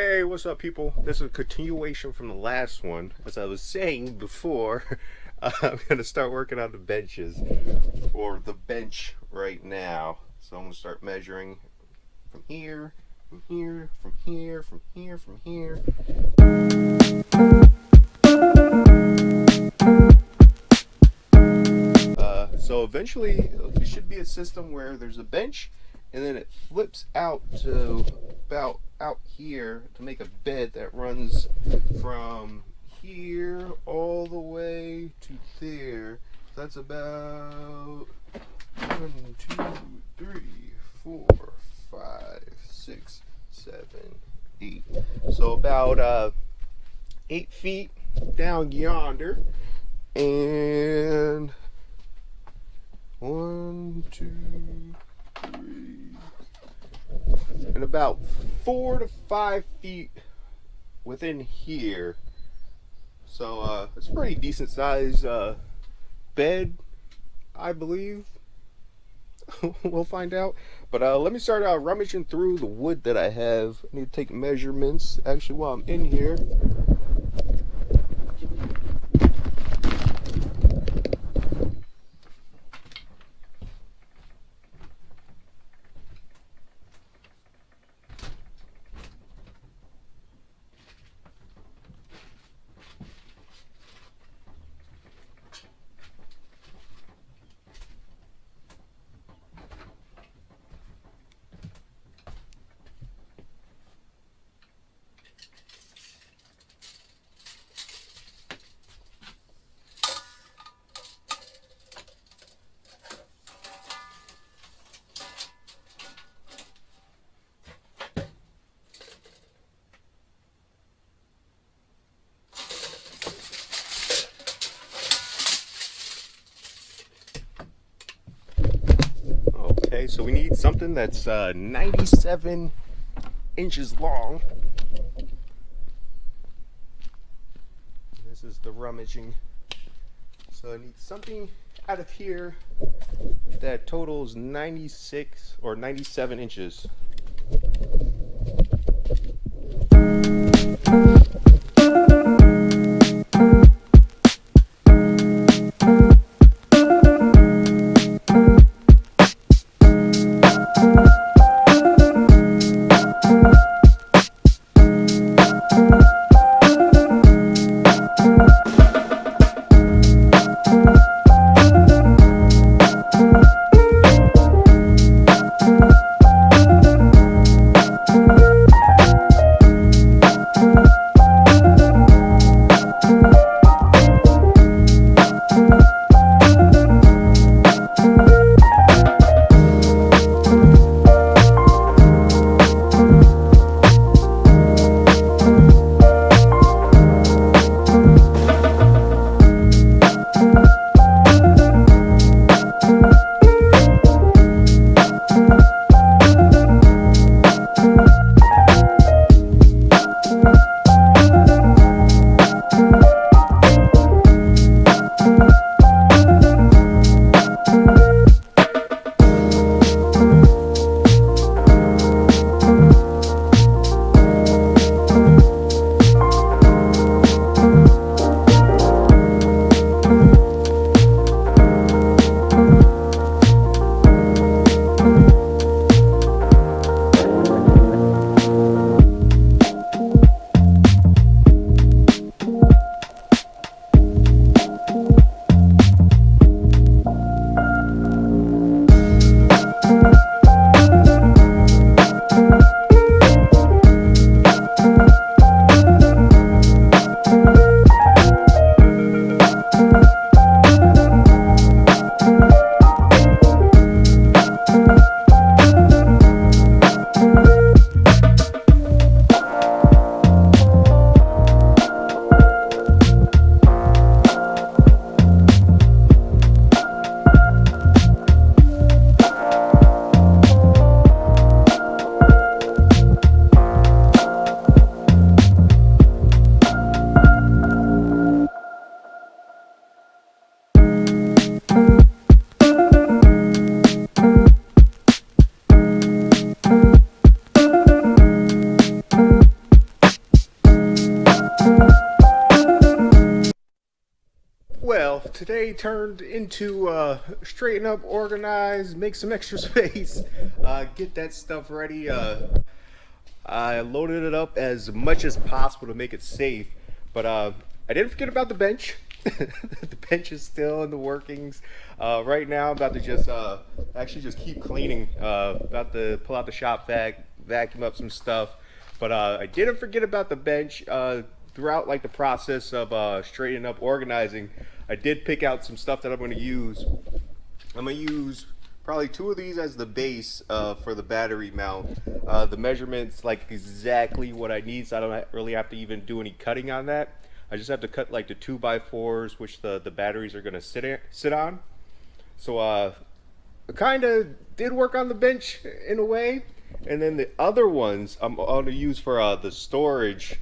Hey, what's up, people? This is a continuation from the last one. As I was saying before, I'm going to start working on the benches, or the bench right now. So I'm going to start measuring from here, from here, from here, from here, from here. So eventually, it should be a system where there's a bench, and then it flips out to about out here to make a bed that runs from here all the way to there. That's about 1, 2, 3, 4, 5, 6, 7, 8. So about 8 feet down yonder, and 1, 2, 3, and about 4 to 5 feet within here. So it's a pretty decent size bed, I believe. We'll find out. But let me start rummaging through the wood that I have. I need to take measurements actually while I'm in here. Okay, so we need something that's 97 inches long. This is the rummaging. So I need something out of here that totals 96 or 97 inches. today turned into straighten up, organize, make some extra space, get that stuff ready. I loaded it up as much as possible to make it safe, but I didn't forget about the bench. The bench is still in the workings. Right now, I'm about to just actually just keep cleaning. About to pull out the shop vac, vacuum up some stuff. But I didn't forget about the bench. Throughout like the process of straightening up, organizing, I did pick out some stuff that I'm going to use. I'm going to use probably two of these as the base for the battery mount. The measurements like exactly what I need, so I don't really have to even do any cutting on that. I just have to cut like the 2x4s, which the batteries are going to sit on. So I kind of did work on the bench in a way, and then the other ones I'm going to use for the storage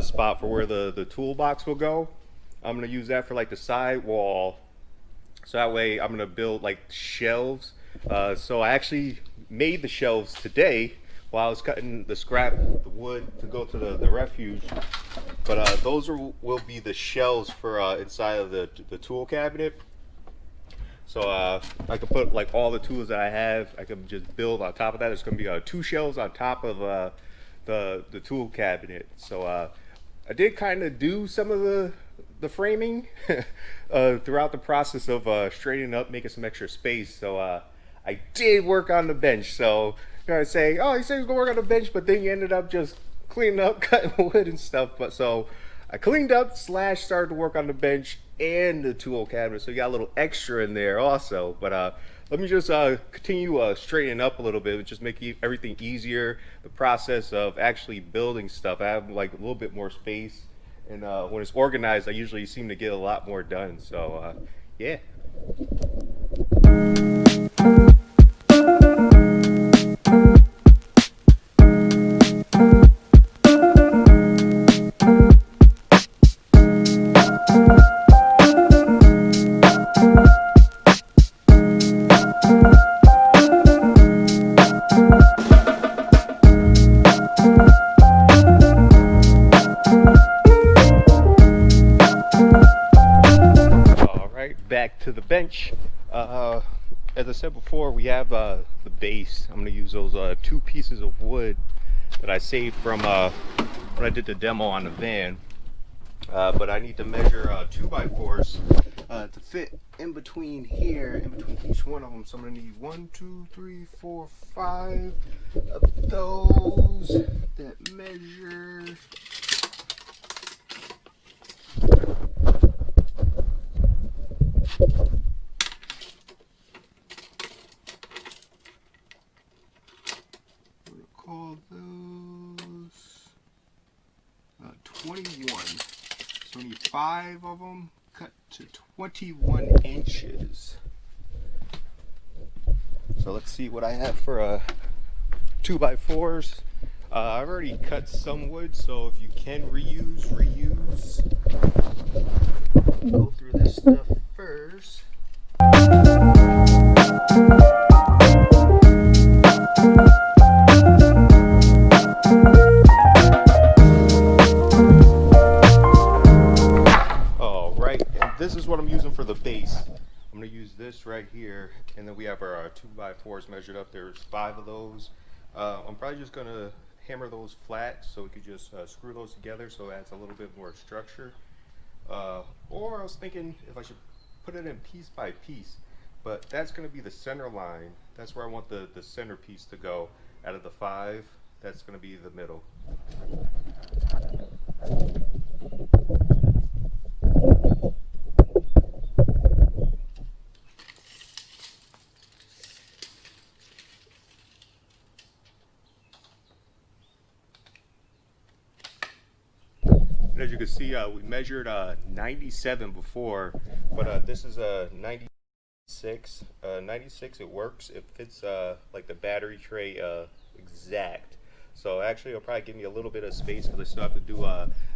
spot for where the toolbox will go. I'm going to use that for like the side wall, so that way I'm going to build like shelves. So I actually made the shelves today while I was cutting the wood to go to the refuge. But those will be the shelves for inside of the tool cabinet. So I can put like all the tools that I have. I can just build on top of that. There's going to be 2 shelves on top of the tool cabinet. So I did kind of do some of the framing throughout the process of straightening up, making some extra space. So I did work on the bench. So you're gonna say, oh, you said you was gonna work on the bench, but then you ended up just cleaning up, cutting wood and stuff. But so I cleaned up / started to work on the bench and the tool cabinet. So you got a little extra in there also. But let me just continue straightening up a little bit, just make everything easier. The process of actually building stuff, I have like a little bit more space, and when it's organized, I usually seem to get a lot more done. So yeah. Back to the bench. As I said before, we have the base. I'm going to use those 2 pieces of wood that I saved from when I did the demo on the van. But I need to measure 2x4s to fit in between here, in between each one of them. So I'm going to need 1, 2, 3, 4, 5 of those that measure. Call those 21. So we need 5 of them cut to 21 inches. So let's see what I have for 2x4s. I've already cut some wood, so if you can reuse. Go through this stuff first. This is what I'm using for the base. I'm going to use this right here, and then we have our 2x4s measured up. There's 5 of those. I'm probably just going to hammer those flat so we could just screw those together so it adds a little bit more structure. Or I was thinking if I should put it in piece by piece, but that's going to be the center line. That's where I want the center piece to go. Out of the 5, that's going to be the middle. As you can see, we measured 97 before, but this is a 96. 96, it works. It fits like the battery tray exact. So actually, it'll probably give me a little bit of space because I still have to do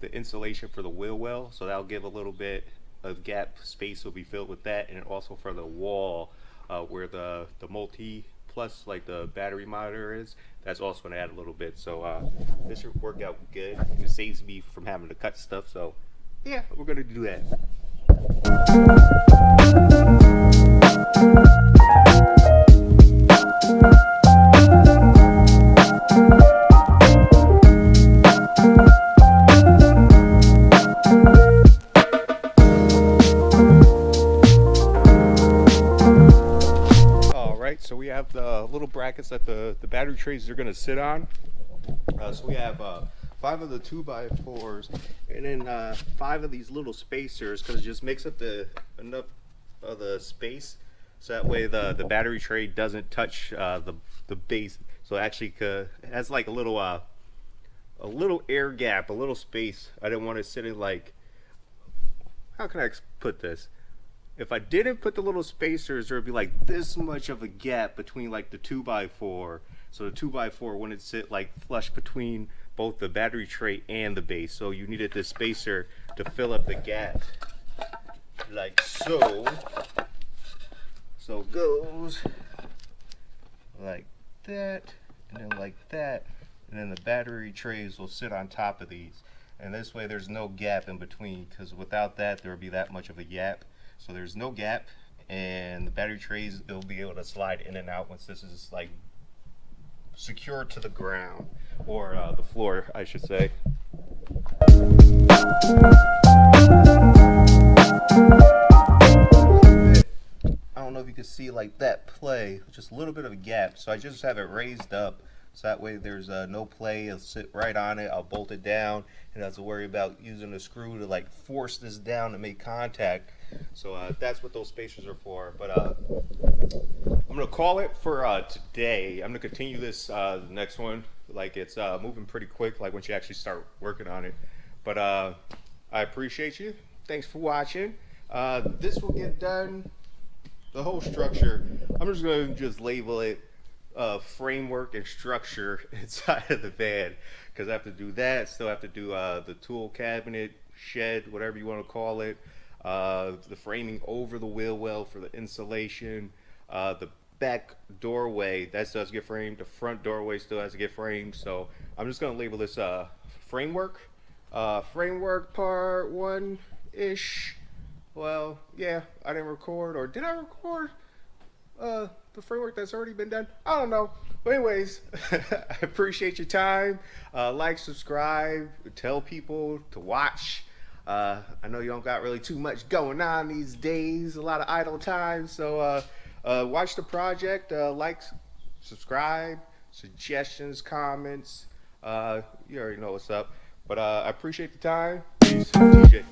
the insulation for the wheel well. So that'll give a little bit of gap space will be filled with that, and also for the wall where the multi plus like the battery monitor is, that's also going to add a little bit. So this should work out good. It saves me from having to cut stuff. So yeah, we're going to do that. All right, so we have the little brackets that the battery trays are going to sit on. So we have 5 of the 2x4s, and then 5 of these little spacers, because it just makes up enough of the space, so that way the battery tray doesn't touch the base. So it actually it has like a little air gap, a little space. I didn't want to sit in like, how can I put this? If I didn't put the little spacers, there would be like this much of a gap between like the 2x4. So the 2x4 wouldn't sit like flush between both the battery tray and the base. So you needed this spacer to fill up the gap, like so. So it goes like that, and then like that, and then the battery trays will sit on top of these. And this way there's no gap in between, because without that there would be that much of a gap. So there's no gap, and the battery trays, it'll be able to slide in and out once this is like secure to the ground, or the floor, I should say. I don't know if you can see like that play, just a little bit of a gap. So I just have it raised up, so that way there's no play. It'll sit right on it. I'll bolt it down, and I don't have to worry about using a screw to like force this down to make contact. So that's what those spacers are for. But I'm gonna call it for today. I'm gonna continue this the next one. Like it's moving pretty quick, like once you actually start working on it. But I appreciate you. Thanks for watching. This will get done. The whole structure, I'm just going to label it framework and structure inside of the van, because I have to do that. Still have to do the tool cabinet, shed, whatever you want to call it, the framing over the wheel well for the insulation, the back doorway that still has to get framed, the front doorway still has to get framed. So I'm just going to label this framework part 1-ish. Well, yeah, I didn't record, or did I record the framework that's already been done? I don't know. But anyways, I appreciate your time. Like, subscribe, tell people to watch. I know you don't got really too much going on these days, a lot of idle time. So watch the project, like, subscribe, suggestions, comments. You already know what's up. But I appreciate the time. Peace. TJ.